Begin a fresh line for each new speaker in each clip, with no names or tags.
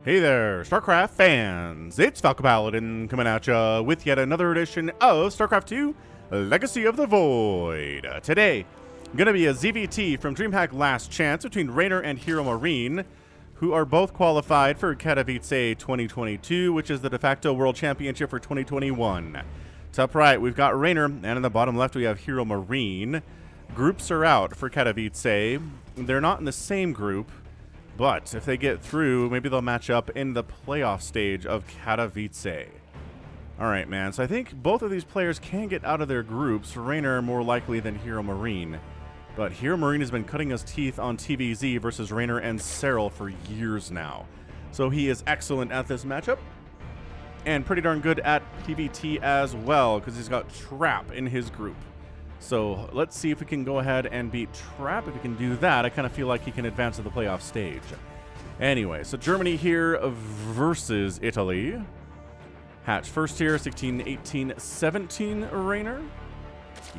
Hey there, StarCraft fans! It's Falcon Paladin coming at ya with yet another edition of StarCraft 2 Legacy of the Void. Today, gonna be a ZVT from DreamHack Last Chance between Reynor and HeRoMaRinE, who are both qualified for Katowice 2022, which is the de facto World Championship for 2021. Top right, we've got Reynor, and in the bottom left, we have HeRoMaRinE. Groups are out for Katowice. They're not in the same group, but if they get through, maybe they'll match up in the playoff stage of Katowice. All right, man. So I think both of these players can get out of their groups. Reynor more likely than HeRoMaRinE. But HeRoMaRinE has been cutting his teeth on TVZ versus Reynor and Serral for years now. So he is excellent at this matchup. And pretty darn good at PvT as well, because he's got Trap in his group. So let's see if we can go ahead and beat Trap. If we can do that, I kind of feel like he can advance to the playoff stage. Anyway, so Germany here versus Italy. Hatch first here, 16, 18, 17 Reynor.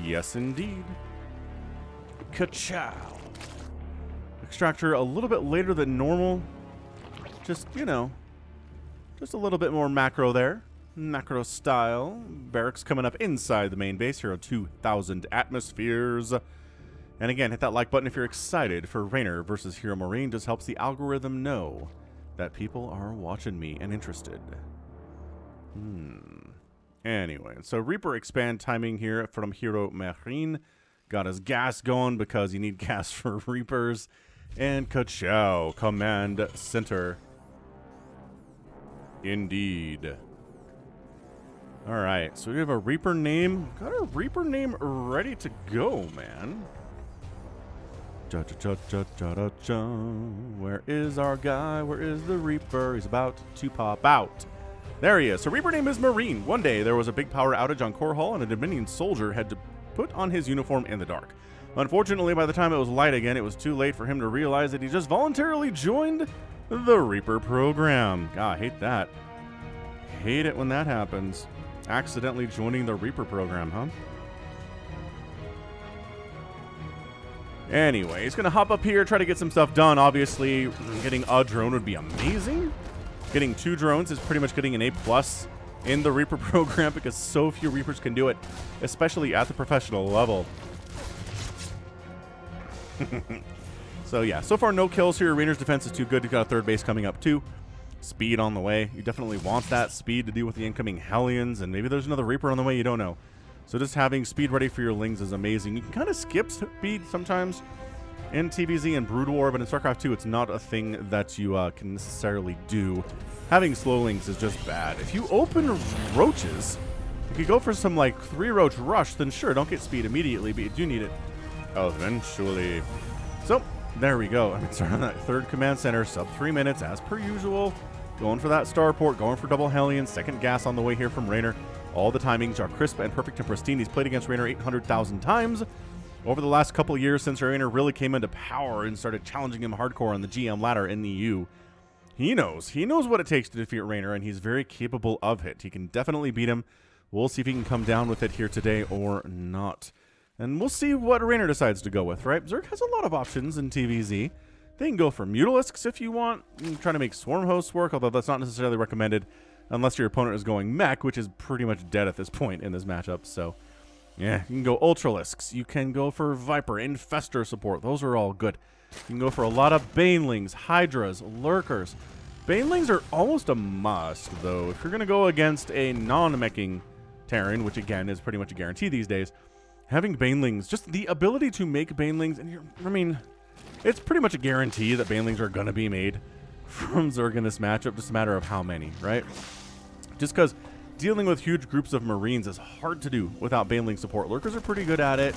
Yes, indeed. Ka-chow. Extractor a little bit later than normal. Just, you know, just a little bit more macro there. Macro style. Barracks coming up inside the main base here on 2,000 atmospheres. And again, hit that like button if you're excited for Reynor versus HeRoMaRinE. Just helps the algorithm know that people are watching me and interested. Anyway, so Reaper expand timing here from HeRoMaRinE. Got his gas going because you need gas for Reapers. And ka-chow, command center. Indeed. Alright, so we have a Reaper name. Got a Reaper name ready to go, man. Where is our guy? Where is the Reaper? He's about to pop out. There he is. So Reaper name is Marine. One day there was a big power outage on Core Hall and a Dominion soldier had to put on his uniform in the dark. Unfortunately, by the time it was light again, it was too late for him to realize that he just voluntarily joined the Reaper program. God, I hate that. Hate it when that happens. Accidentally joining the Reaper program, huh? Anyway, he's going to hop up here, try to get some stuff done. Obviously, getting a drone would be amazing. Getting 2 drones is pretty much getting an A+ in the Reaper program because so few Reapers can do it, especially at the professional level. So yeah, so far no kills here. Reynor's defense is too good. He's got a third base coming up too. Speed on the way. You definitely want that speed to deal with the incoming Hellions, and maybe there's another Reaper on the way, you don't know. So just having speed ready for your Lings is amazing. You can kind of skip speed sometimes in TVZ and Brood War, but in StarCraft 2 it's not a thing that you can necessarily do. Having slow Lings is just bad. If you open roaches, if you go for some like 3 roach rush, then sure, don't get speed immediately, but you do need it eventually. So there we go. I mean, start on that third command center, sub 3 minutes as per usual. Going for that starport, going for double Hellion, second gas on the way here from Reynor. All the timings are crisp and perfect and pristine. He's played against Reynor 800,000 times over the last couple of years since Reynor really came into power and started challenging him hardcore on the GM ladder in the EU. He knows what it takes to defeat Reynor, and he's very capable of it. He can definitely beat him. We'll see if he can come down with it here today or not. And we'll see what Reynor decides to go with, right? ZERG has a lot of options in TVZ. They can go for Mutalisks if you want. You can try to make Swarm Hosts work, although that's not necessarily recommended unless your opponent is going Mech, which is pretty much dead at this point in this matchup. So, yeah, you can go Ultralisks. You can go for Viper, Infestor support. Those are all good. You can go for a lot of Banelings, Hydras, Lurkers. Banelings are almost a must, though. If you're going to go against a non-meching Terran, which again is pretty much a guarantee these days, having Banelings, just the ability to make Banelings, and I mean, it's pretty much a guarantee that Banelings are going to be made from ZERG in this matchup, just a matter of how many, right? Just because dealing with huge groups of Marines is hard to do without Baneling support. Lurkers are pretty good at it,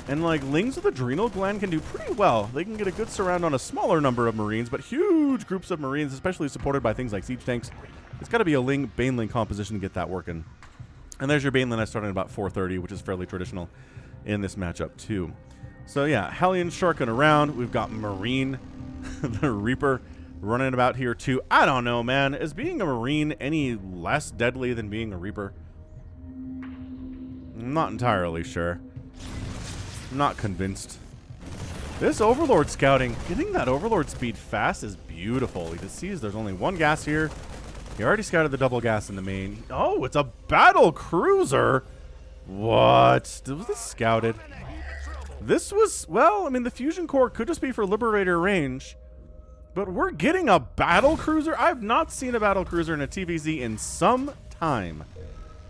and like Lings with Adrenal Gland can do pretty well. They can get a good surround on a smaller number of Marines, but huge groups of Marines, especially supported by things like siege tanks, it's got to be a Baneling composition to get that working. And there's your Baneling I started at about 430, which is fairly traditional in this matchup too. So yeah, Hellion sharking around. We've got Marine, the Reaper, running about here too. I don't know, man. Is being a Marine any less deadly than being a Reaper? I'm not entirely sure. I'm not convinced. This Overlord scouting, getting that Overlord speed fast is beautiful. He just sees there's only one gas here. He already scouted the double gas in the main. Oh, it's a battle cruiser. What? Was this scouted? This was, well, I mean, the fusion core could just be for Liberator range. But we're getting a battle cruiser? I've not seen a battle cruiser in a TVZ in some time.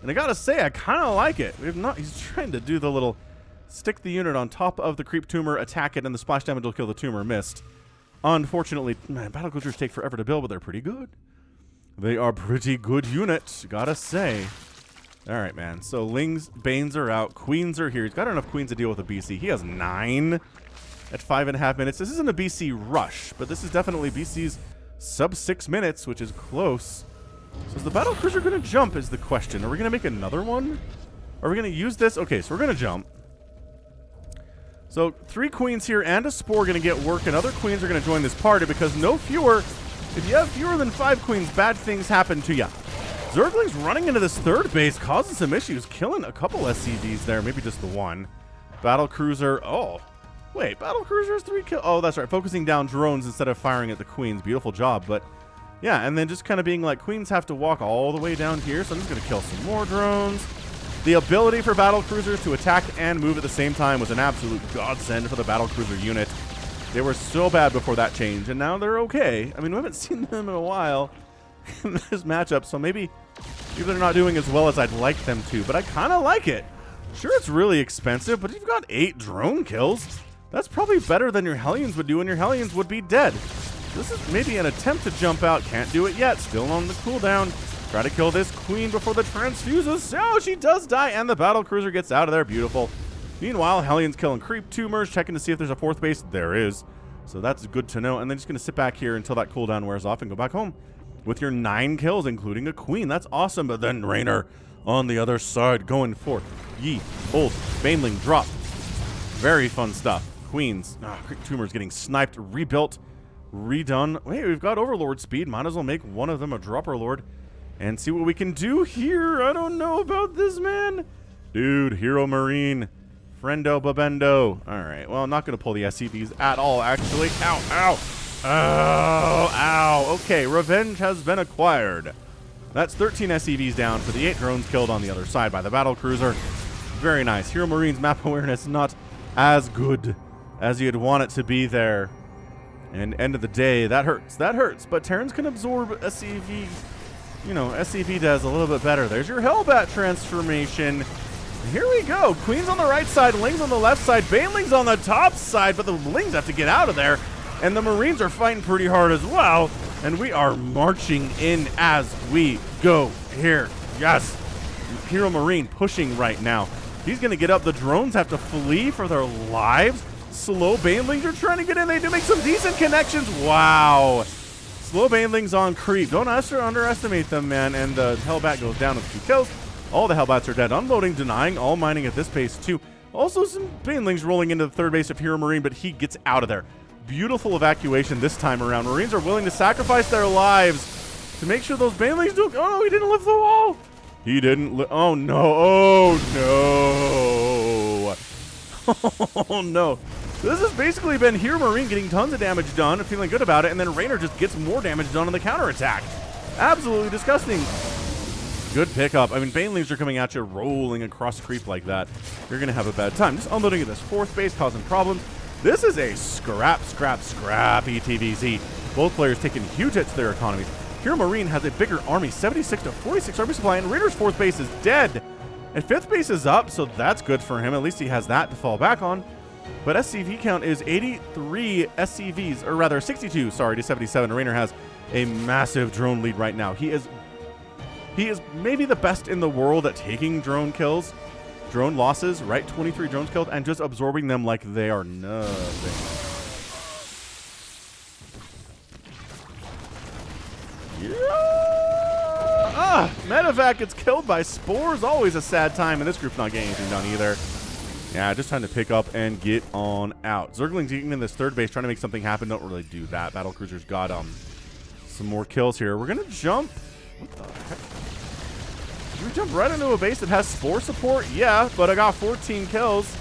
And I gotta say, I kind of like it. He's trying to do the little stick the unit on top of the creep tumor, attack it, and the splash damage will kill the tumor. Missed. Unfortunately, man, battle cruisers take forever to build, but they're pretty good. They are pretty good units, gotta say. All right, man. So Lings, Banes are out. Queens are here. He's got enough queens to deal with a BC. He has 9 at 5.5 minutes. This isn't a BC rush, but this is definitely BC's sub 6 minutes, which is close. So is the battle cruiser going to jump is the question. Are we going to make another one? Are we going to use this? Okay, so we're going to jump. So 3 queens here and a spore going to get work, and other queens are going to join this party because if you have fewer than 5 queens, bad things happen to you. Zergling's running into this third base, causing some issues, killing a couple SCVs there, maybe just the one. Battle cruiser, oh. Wait, battle cruiser has 3 kills. Oh, that's right, focusing down drones instead of firing at the queens. Beautiful job, but yeah, and then just kind of being like, queens have to walk all the way down here, so I'm just going to kill some more drones. The ability for battle cruisers to attack and move at the same time was an absolute godsend for the battle cruiser unit. They were so bad before that change, and now they're okay. I mean, we haven't seen them in a while in this matchup, so maybe they're not doing as well as I'd like them to, but I kind of like it. Sure, it's really expensive, but you've got 8 drone kills. That's probably better than your Hellions would do, and your Hellions would be dead. This is maybe an attempt to jump out. Can't do it yet. Still on the cooldown. Try to kill this queen before the transfuses. Oh, she does die, and the battle cruiser gets out of there. Beautiful. Meanwhile, Hellions killing creep tumors, checking to see if there's a 4th base. There is. So that's good to know. And then just going to sit back here until that cooldown wears off and go back home with your 9 kills, including a queen. That's awesome. But then Reynor on the other side going for ye old Baneling drop. Very fun stuff. Queens. Creep tumors getting sniped, rebuilt, redone. Wait, we've got Overlord speed. Might as well make one of them a Dropper Lord and see what we can do here. I don't know about this, man. Dude, HeRoMaRinE. Friendo Babendo. All right. Well, I'm not going to pull the SCVs at all, actually. Ow, ow. Oh, ow. Okay, revenge has been acquired. That's 13 SCVs down for the 8 drones killed on the other side by the battle cruiser. Very nice. HeRoMaRinE's map awareness not as good as you'd want it to be there. And end of the day, that hurts. That hurts. But Terrans can absorb SCV. You know, SCV does a little bit better. There's your Hellbat transformation. Here we go. Queen's on the right side, Lings on the left side, Banelings on the top side, but the Lings have to get out of there. And the Marines are fighting pretty hard as well. And we are marching in as we go here. Yes. HeRoMaRinE pushing right now. He's going to get up. The drones have to flee for their lives. Slow Banelings are trying to get in. They do make some decent connections. Wow. Slow Banelings on creep. Don't underestimate them, man. And the Hellbat goes down with 2 kills. All the Hellbats are dead. Unloading, denying, all mining at this pace too. Also some Banelings rolling into the 3rd base of HeRoMaRinE, but he gets out of there. Beautiful evacuation this time around. Marines are willing to sacrifice their lives to make sure those Banelings don't. Oh, no, he didn't lift the wall. He didn't. Oh, no. Oh, no. Oh, no. This has basically been HeRoMaRinE getting tons of damage done and feeling good about it, and then Reynor just gets more damage done on the counterattack. Absolutely disgusting. Good pickup. I mean, Banelings are coming at you, rolling across creep like that. You're going to have a bad time. Just unloading at this 4th base, causing problems. This is a scrappy TVZ. Both players taking huge hits to their economies. HeRoMaRinE has a bigger army, 76 to 46 army supply, and Raider's 4th base is dead. And 5th base is up, so that's good for him. At least he has that to fall back on. But SCV count is 83 SCVs, or rather 62, sorry, to 77. Reynor has a massive drone lead right now. He is maybe the best in the world at taking drone kills. Drone losses, right? 23 drones killed, and just absorbing them like they are nothing. Yeah! Medevac gets killed by spores. Always a sad time, and this group's not getting anything done either. Yeah, just trying to pick up and get on out. Zergling's eating in this 3rd base, trying to make something happen. Don't really do that. Battlecruiser's got some more kills here. We're gonna jump. What the heck? Did we jump right into a base that has spore support? Yeah, but I got 14 kills.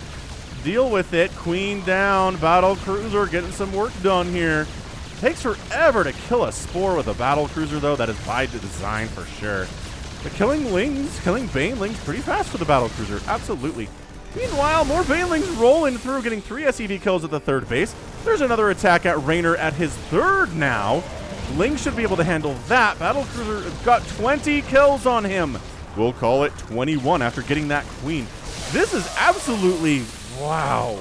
Deal with it. Queen down. Battle cruiser getting some work done here. Takes forever to kill a Spore with a battle cruiser, though. That is by design for sure. But killing Banelings pretty fast for the battle cruiser. Absolutely. Meanwhile, more Banelings rolling through, getting 3 SCV kills at the third base. There's another attack at Reynor at his third now. Ling should be able to handle that. Battle cruiser got 20 kills on him. We'll call it 21 after getting that queen. This is absolutely wow.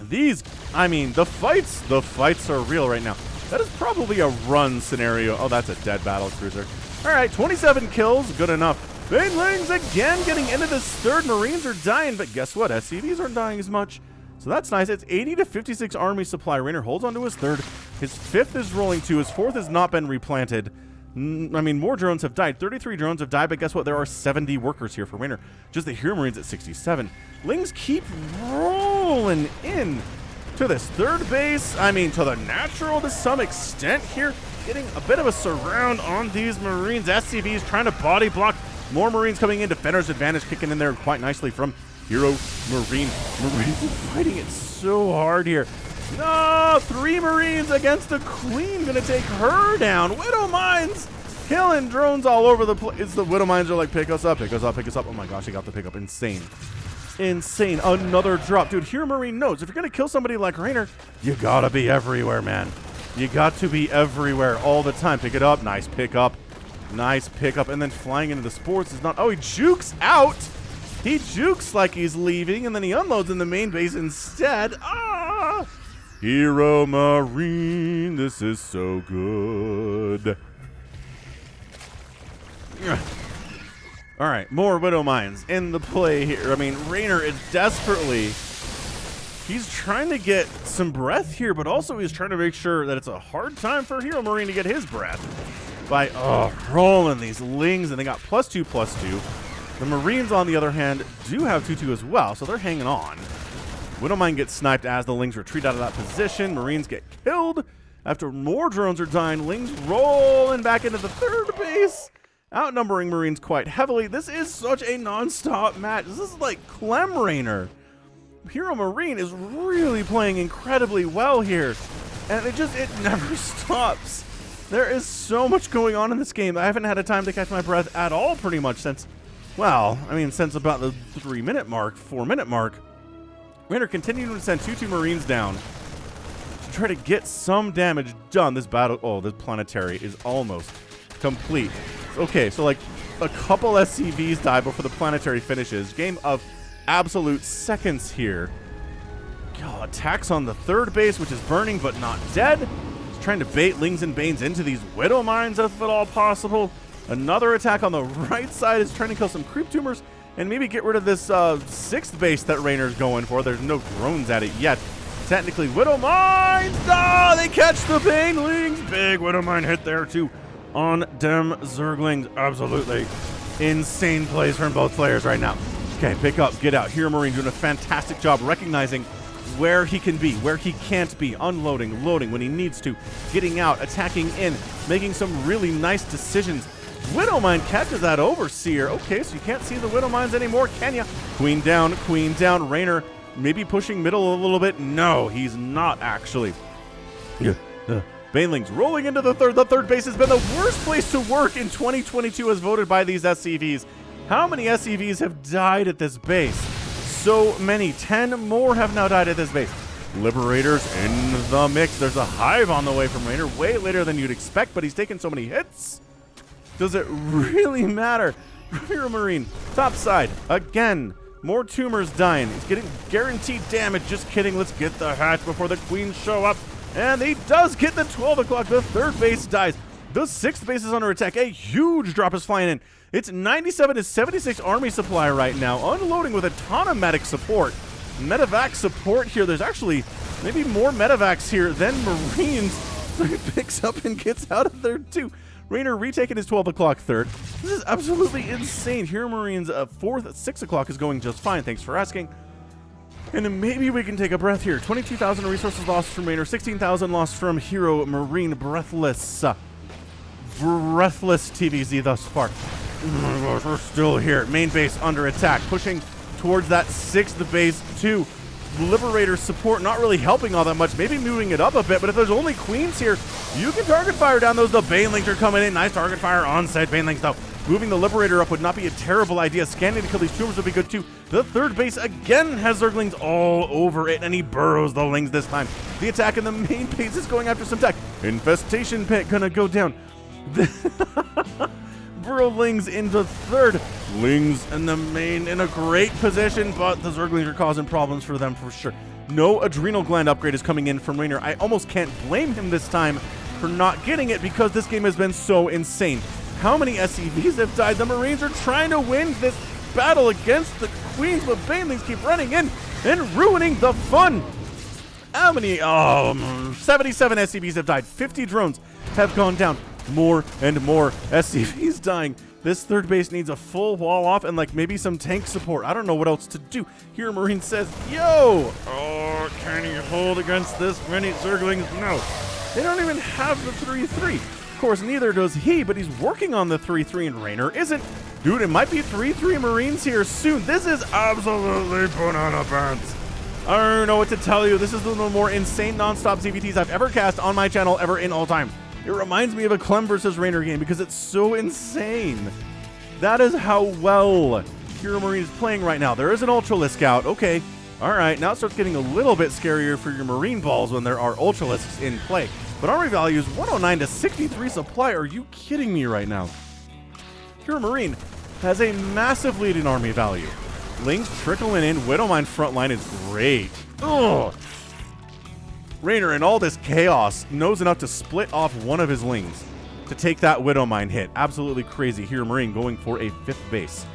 These, I mean, the fights are real right now. That is probably a run scenario. Oh, that's a dead battle cruiser. All right, 27 kills, good enough. Banelings again getting into this third. Marines are dying, but guess what? SCVs aren't dying as much. So that's nice. It's 80 to 56 army supply. Reynor holds on to his third. His fifth is rolling too. His fourth has not been replanted. I mean, more drones have died. 33 drones have died, but guess what? There are 70 workers here for Reynor. Just the HeRoMaRiNEs at 67. Lings keep rolling in to this third base. I mean, to the natural to some extent here. Getting a bit of a surround on these Marines. SCVs trying to body block. More Marines coming in. Defender's advantage kicking in there quite nicely from HeRoMaRiNE. Marines are fighting it so hard here. No, 3 Marines against the Queen. Gonna take her down. Widow Mines killing drones all over the place. The Widow Mines are like, pick us up, pick us up, pick us up. Oh my gosh, he got the pickup. Insane. Insane. Another drop. Dude, HeRoMaRiNE knows if you're gonna kill somebody like Reynor, you gotta be everywhere, man. You got to be everywhere all the time. Pick it up. Nice pickup. Nice pickup. And then flying into the sports is not... Oh, he jukes out. He jukes like he's leaving, and then he unloads in the main base instead. Ah! HeRoMaRiNE, this is so good. All right, more Widow Mines in the play here. I mean, Reynor is desperately... He's trying to get some breath here, but also he's trying to make sure that it's a hard time for HeRoMaRiNE to get his breath by rolling these Lings, and they got +2/+2. The Marines, on the other hand, do have 2/2 as well, so they're hanging on. Widowmine gets sniped as the Lings retreat out of that position. Marines get killed after more drones are dying. Lings rolling back into the third base, outnumbering Marines quite heavily. This is such a non-stop match. This is like Clem Reynor. HeRoMaRiNE is really playing incredibly well here, and it never stops. There is so much going on in this game. I haven't had a time to catch my breath at all pretty much since, well, I mean, since about the 3-minute mark, 4-minute mark. Reynor continuing to send 2 Marines down to try to get some damage done. This battle, oh, this planetary is almost complete. Okay, so like a couple SCVs die before the planetary finishes. Game of absolute seconds here. God, attacks on the third base, which is burning but not dead. He's trying to bait Lings and Banes into these Widow Mines if at all possible. Another attack on the right side is trying to kill some creep tumors and maybe get rid of this 6th base that Reynor's going for. There's no drones at it yet. Technically, Widow Mines! Ah, they catch the Banelings! Big Widow Mine hit there too on them Zerglings. Absolutely insane plays from both players right now. Okay, pick up, get out. HeRoMaRiNE doing a fantastic job recognizing where he can be, where he can't be, unloading, loading when he needs to, getting out, attacking in, making some really nice decisions. Widow Mine catches that Overseer. Okay, so you can't see the Widow Mines anymore, can ya? Queen down, Reynor maybe pushing middle a little bit. No, he's not actually. Banelings rolling into the third. The third base has been the worst place to work in 2022 as voted by these SCVs. How many SCVs have died at this base? So many. 10 more have now died at this base. Liberators in the mix. There's a hive on the way from Reynor way later than you'd expect, but he's taken so many hits. Does it really matter? HeRoMaRiNE, top side, again. More tumors dying. He's getting guaranteed damage. Just kidding. Let's get the hatch before the Queens show up. And he does get the 12 o'clock. The third base dies. The 6th base is under attack. A huge drop is flying in. It's 97 to 76 army supply right now. Unloading with a ton of medic support. Medevac support here. There's actually maybe more medevacs here than Marines. So he picks up and gets out of there too. Reynor retaking his 12 o'clock third. This is absolutely insane. HeRoMaRiNE's 4th at 6 o'clock is going just fine. Thanks for asking. And maybe we can take a breath here. 22,000 resources lost from Reynor. 16,000 lost from HeRoMaRiNE. Breathless. Breathless TVZ thus far. Oh my gosh, we're still here. Main base under attack. Pushing towards that 6th base too. Liberator support not really helping all that much, maybe moving it up a bit, but if there's only queens here, you can target fire down those. The Banelings are coming in. Nice target fire on said Banelings though. Moving the Liberator up would not be a terrible idea. Scanning to kill these tumors would be good too. The 3rd base again has Zerglings all over it, and he burrows the Lings this time. The attack in the main base is going after some tech. Infestation Pit gonna go down. Burrow Lings into 3rd. Lings in the main in a great position, but the Zerglings are causing problems for them for sure. No Adrenal Gland upgrade is coming in from Reynor. I almost can't blame him this time for not getting it because this game has been so insane. How many SCVs have died? The Marines are trying to win this battle against the Queens, but Banelings keep running in and ruining the fun. How many? 77 SCVs have died. 50 drones have gone down. More and more SCVs dying. This 3rd base needs a full wall off and like maybe some tank support. I don't know what else to do. HeRoMaRinE says, yo! Oh, can he hold against this many Zerglings? No. They don't even have the 3-3. Of course, neither does he, but he's working on the 3-3 and Reynor isn't. Dude, it might be 3-3 Marines here soon. This is absolutely banana pants. I don't know what to tell you. This is one of the more insane non-stop ZVTs I've ever cast on my channel ever in all time. It reminds me of a Clem versus Reynor game because it's so insane. That is how well HeRoMaRinE is playing right now. There is an Ultralisk out. Okay. All right. Now it starts getting a little bit scarier for your Marine balls when there are Ultralisks in play. But army value is 109 to 63 supply. Are you kidding me right now? HeRoMaRinE has a massive lead in army value. Lings trickling in. Widowmine frontline is great. Ugh. Reynor, in all this chaos, knows enough to split off one of his Lings to take that Widowmine hit. Absolutely crazy. HeRoMaRinE going for a 5th base.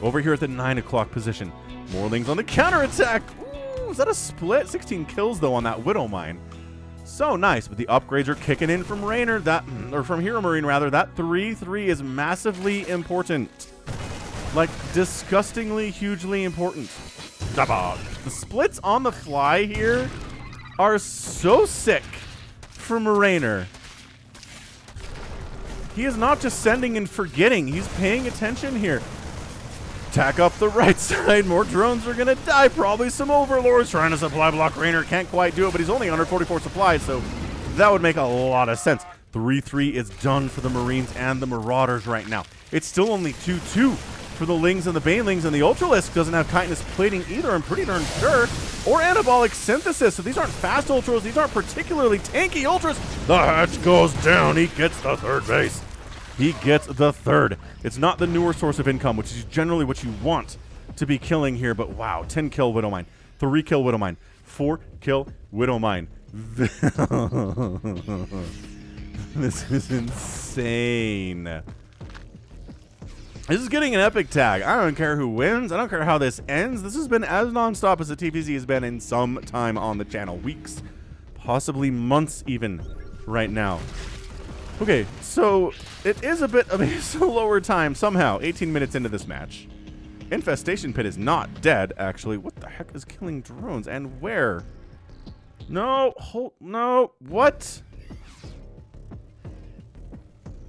Over here at the 9 o'clock position. More Lings on the counterattack. Ooh, is that a split? 16 kills, though, on that Widowmine. So nice, but the upgrades are kicking in from Reynor. From HeRoMaRinE, rather. That 3-3 is massively important. Like, disgustingly, hugely important. The splits on the fly here are so sick from Reynor. He is not just sending and forgetting. He's paying attention here. Attack up the right side. More drones are going to die. Probably some Overlords trying to supply block. Reynor can't quite do it, but he's only 144 supplies, so that would make a lot of sense. 3-3 is done for the Marines and the Marauders right now. It's still only 2-2 for the Lings and the Banelings, and the Ultralisk doesn't have chitinous plating either, I'm pretty darn sure, or anabolic synthesis. So these aren't fast Ultras, these aren't particularly tanky Ultras. The hatch goes down, he gets the 3rd base. He gets the 3rd. It's not the newer source of income, which is generally what you want to be killing here, but wow, 10 kill Widowmine, 3 kill Widowmine, 4 kill Widowmine. This is insane. This is getting an epic tag. I don't care who wins. I don't care how this ends. This has been as non-stop as the TVZ has been in some time on the channel. Weeks, possibly months even right now. Okay, so it is a bit of a slower time somehow. 18 minutes into this match. Infestation Pit is not dead, actually. What the heck is killing drones and where? No, no, what?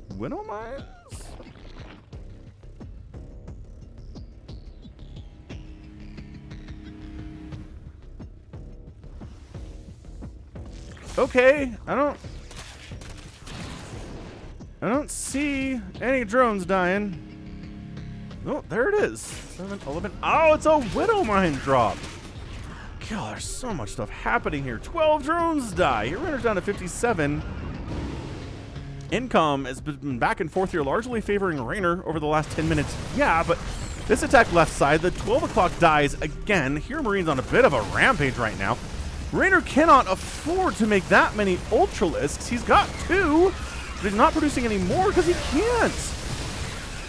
Widowmines? Okay, I don't see any drones dying. Oh, there it is. 7, 11. Oh, it's a Widowmine drop. God, there's so much stuff happening here. 12 drones die. HeRoMaRiNE's down to 57. Income has been back and forth here, largely favoring Reynor over the last 10 minutes. Yeah, but this attack left side, the 12 o'clock dies again. HeRoMaRiNE's on a bit of a rampage right now. Reynor cannot afford to make that many Ultralisks. He's got 2, but he's not producing any more because he can't.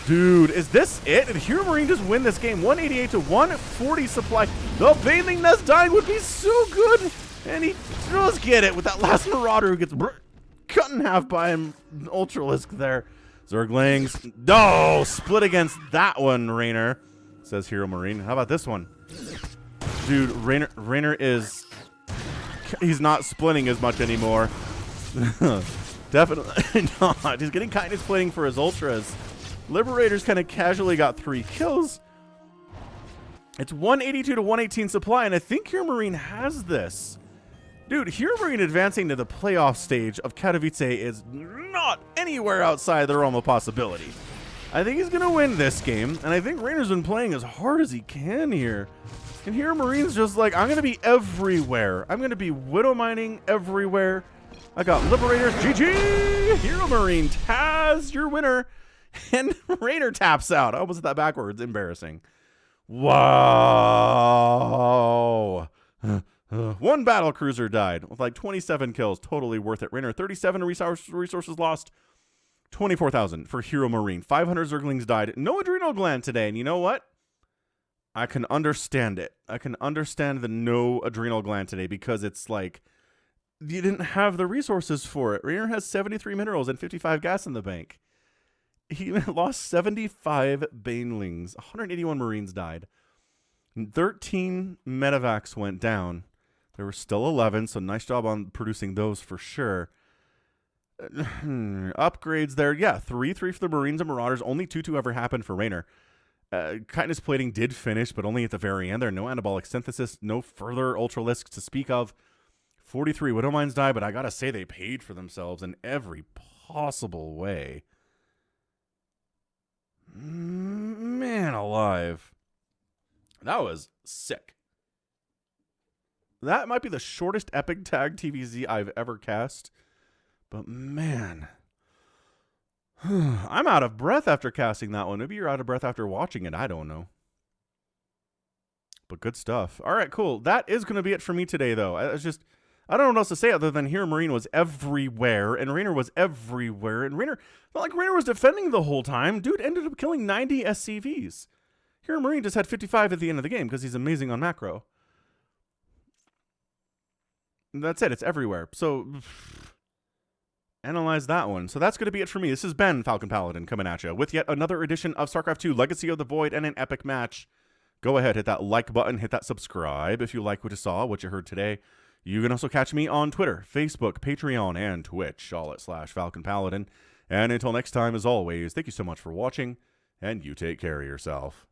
Dude, is this it? Did HeRoMaRiNE just win this game? 188 to 140 supply. The Bathing Nest dying would be so good. And he does get it with that last Marauder who gets cut in half by him. Ultralisk there. Zerglings. No, split against that one, Reynor, says HeRoMaRiNE. How about this one? Dude, Reynor is... He's not splitting as much anymore. Definitely not. He's getting kindness plating for his Ultras. Liberators kind of casually got 3 kills. It's 182 to 118 supply, and I think HeRoMaRinE has this. Dude, HeRoMaRinE advancing to the playoff stage of Katowice is not anywhere outside the realm of possibility. I think he's going to win this game, and I think Reynor's been playing as hard as he can here. And HeRoMaRinE's just like, I'm going to be everywhere. I'm going to be widow mining everywhere. I got Liberators. GG! HeRoMaRinE Taz, your winner. And Reynor taps out. I almost did that backwards. Embarrassing. Wow. One battle cruiser died with like 27 kills. Totally worth it. Reynor, 37 resources lost. 24,000 for HeRoMaRinE. 500 Zerglings died. No adrenal gland today. And you know what? I can understand it. I can understand the no adrenal gland today because it's like you didn't have the resources for it. Reynor has 73 minerals and 55 gas in the bank. He lost 75 banelings. 181 Marines died. 13 medevacs went down. There were still 11, so nice job on producing those for sure. Upgrades there. Yeah, 3-3 for the Marines and Marauders. Only 2-2 ever happened for Reynor. Chitinous plating did finish, but only at the very end. There no anabolic synthesis, no further ultralisks to speak of. 43 Widow Mines died, but I gotta say they paid for themselves in every possible way. Man alive. That was sick. That might be the shortest epic tag TVZ I've ever cast. But man, I'm out of breath after casting that one. Maybe you're out of breath after watching it. I don't know. But good stuff. All right, cool. That is going to be it for me today, though. I don't know what else to say other than HeRoMaRinE was everywhere, and Reynor was everywhere. And Reynor, not like Reynor was defending the whole time. Dude ended up killing 90 SCVs. HeRoMaRinE just had 55 at the end of the game because he's amazing on macro. And that's it. It's everywhere. So analyze that one. So that's going to be it for me. This has been Falcon Paladin coming at you with yet another edition of StarCraft 2 Legacy of the Void and an epic match. Go ahead, hit that like button, hit that subscribe if you like what you saw, what you heard today. You can also catch me on Twitter, Facebook, Patreon, and Twitch, all at /Falcon Paladin. And until next time, as always, thank you so much for watching, and you take care of yourself.